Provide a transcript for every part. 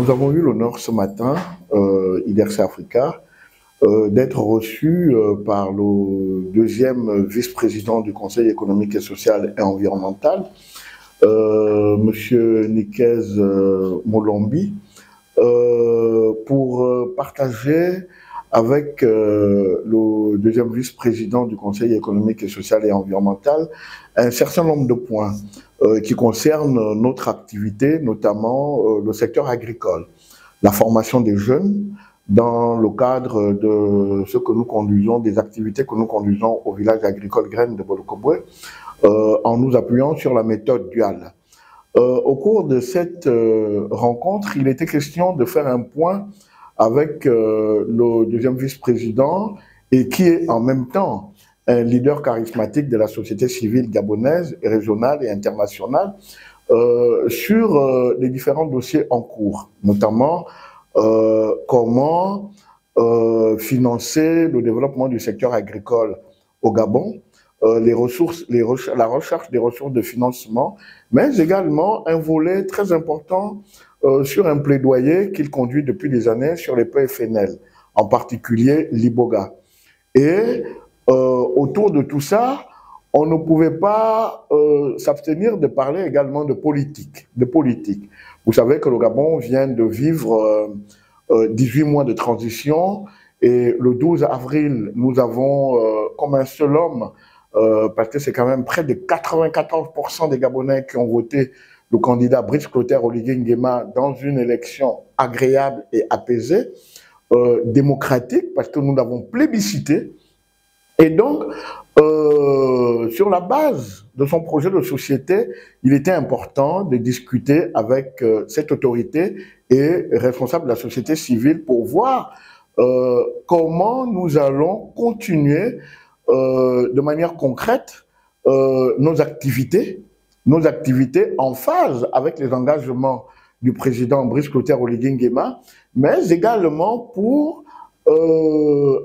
Nous avons eu l'honneur ce matin, IDRC Africa, d'être reçus par le deuxième vice-président du Conseil économique et social et environnemental, Monsieur Nikez Molombi, pour partager avec le deuxième vice-président du Conseil économique et social et environnemental un certain nombre de points qui concernent notre activité, notamment le secteur agricole, la formation des jeunes dans le cadre de ce que nous conduisons, des activités que nous conduisons au village agricole Graines de Bolokobwe, en nous appuyant sur la méthode duale. Au cours de cette rencontre, il était question de faire un point avec le deuxième vice-président et qui est en même temps un leader charismatique de la société civile gabonaise, régionale et internationale, sur les différents dossiers en cours, notamment comment financer le développement du secteur agricole au Gabon, la recherche des ressources de financement, mais également un volet très important sur un plaidoyer qu'il conduit depuis des années sur les PFNL, en particulier l'Iboga. Et autour de tout ça, on ne pouvait pas s'abstenir de parler également de politique. Vous savez que le Gabon vient de vivre 18 mois de transition et le 12 avril, nous avons comme un seul homme, parce que c'est quand même près de 94% des Gabonais qui ont voté le candidat Brice Clotaire Oligui Nguema dans une élection agréable et apaisée, démocratique, parce que nous l'avons plébiscité. Et donc, sur la base de son projet de société, il était important de discuter avec cette autorité et responsable de la société civile pour voir comment nous allons continuer de manière concrète nos activités en phase avec les engagements du président Brice Clotaire Oligui Nguema, mais également pour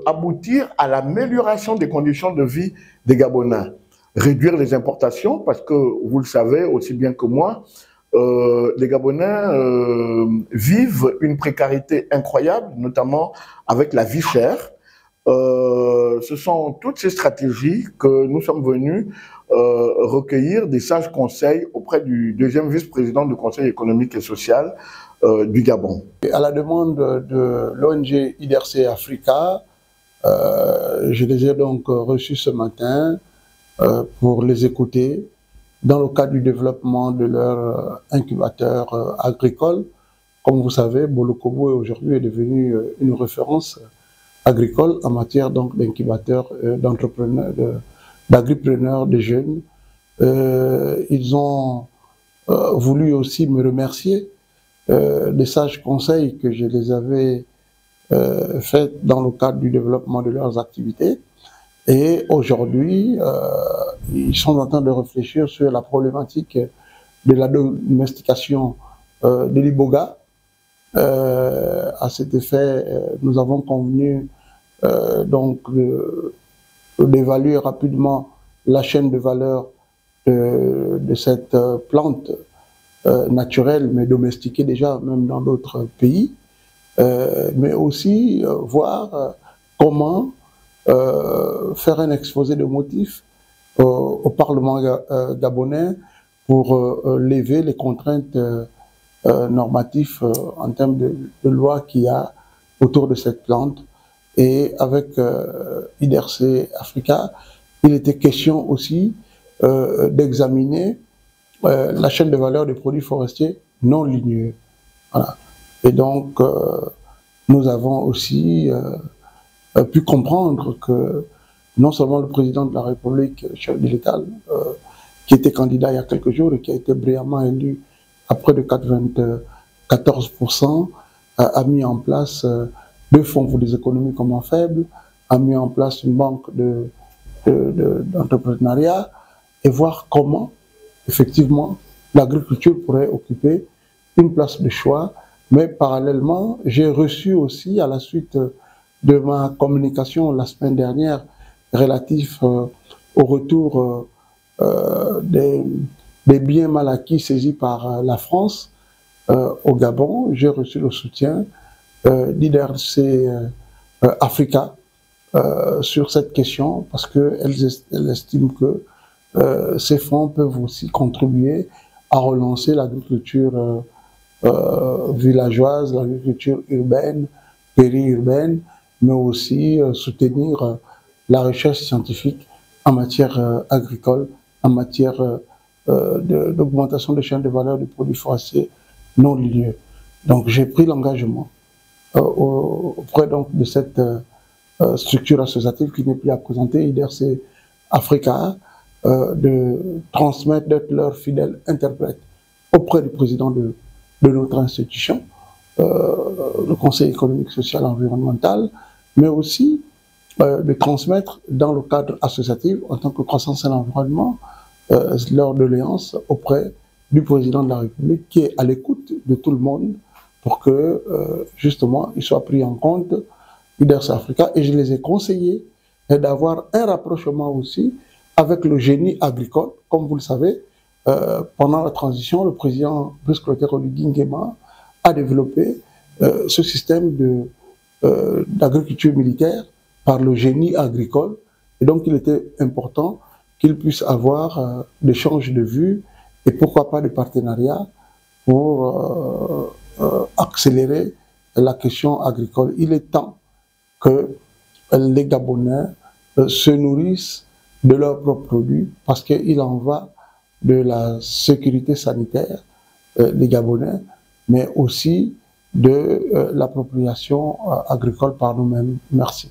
aboutir à l'amélioration des conditions de vie des Gabonais. Réduire les importations, parce que vous le savez aussi bien que moi, les Gabonais vivent une précarité incroyable, notamment avec la vie chère. Ce sont toutes ces stratégies que nous sommes venus recueillir des sages conseils auprès du deuxième vice-président du Conseil économique et social du Gabon. À la demande de l'ONG IDRC Africa, je les ai donc reçus ce matin pour les écouter dans le cadre du développement de leur incubateur agricole. Comme vous savez, Bolokobwe aujourd'hui est devenu une référence agricole en matière d'incubateur, d'entrepreneurs, d'agripreneurs, de jeunes. Ils ont voulu aussi me remercier des sages conseils que je les avais faits dans le cadre du développement de leurs activités. Et aujourd'hui, ils sont en train de réfléchir sur la problématique de la domestication de l'Iboga. À cet effet, nous avons convenu d'évaluer rapidement la chaîne de valeur de cette plante naturelle, mais domestiquée déjà même dans d'autres pays, mais aussi voir comment faire un exposé de motifs au Parlement gabonais pour lever les contraintes normatifs en termes de loi qu'il y a autour de cette plante. Et avec IDRC Africa, il était question aussi d'examiner la chaîne de valeur des produits forestiers non ligneux. Voilà. Et donc, nous avons aussi pu comprendre que non seulement le président de la République, chef de l'État, qui était candidat il y a quelques jours et qui a été brillamment élu à près de 94%, a mis en place 2 fonds pour des économies communes faibles, a mis en place une banque d'entrepreneuriat et voir comment, effectivement, l'agriculture pourrait occuper une place de choix. Mais parallèlement, j'ai reçu aussi, à la suite de ma communication la semaine dernière relative au retour des biens mal acquis saisis par la France, au Gabon. J'ai reçu le soutien d'IDRC Africa sur cette question parce qu'elle estime que ces fonds peuvent aussi contribuer à relancer l'agriculture villageoise, l'agriculture urbaine, périurbaine, mais aussi soutenir la recherche scientifique en matière agricole, en matière d'augmentation des chaînes de valeur des produits forestiers non ligneux. Donc j'ai pris l'engagement auprès donc de cette structure associative qui n'est plus à présenter, IDRC Africa, de transmettre, d'être leur fidèle interprète auprès du président de notre institution, le Conseil économique, social et environnemental, mais aussi de transmettre dans le cadre associatif, en tant que croissance et l'environnement, leur doléance auprès du président de la République qui est à l'écoute de tout le monde pour que, justement, il soit pris en compte IDRC Africa. Et je les ai conseillés d'avoir un rapprochement aussi avec le génie agricole. Comme vous le savez, pendant la transition, le président Brice Clotaire Oligui Nguema a développé ce système d'agriculture militaire par le génie agricole. Et donc, il était important qu'il puisse avoir des échanges de vues et pourquoi pas des partenariats pour accélérer la question agricole. Il est temps que les Gabonais se nourrissent de leurs propres produits parce qu'il en va de la sécurité sanitaire des Gabonais, mais aussi de l'appropriation agricole par nous-mêmes. Merci.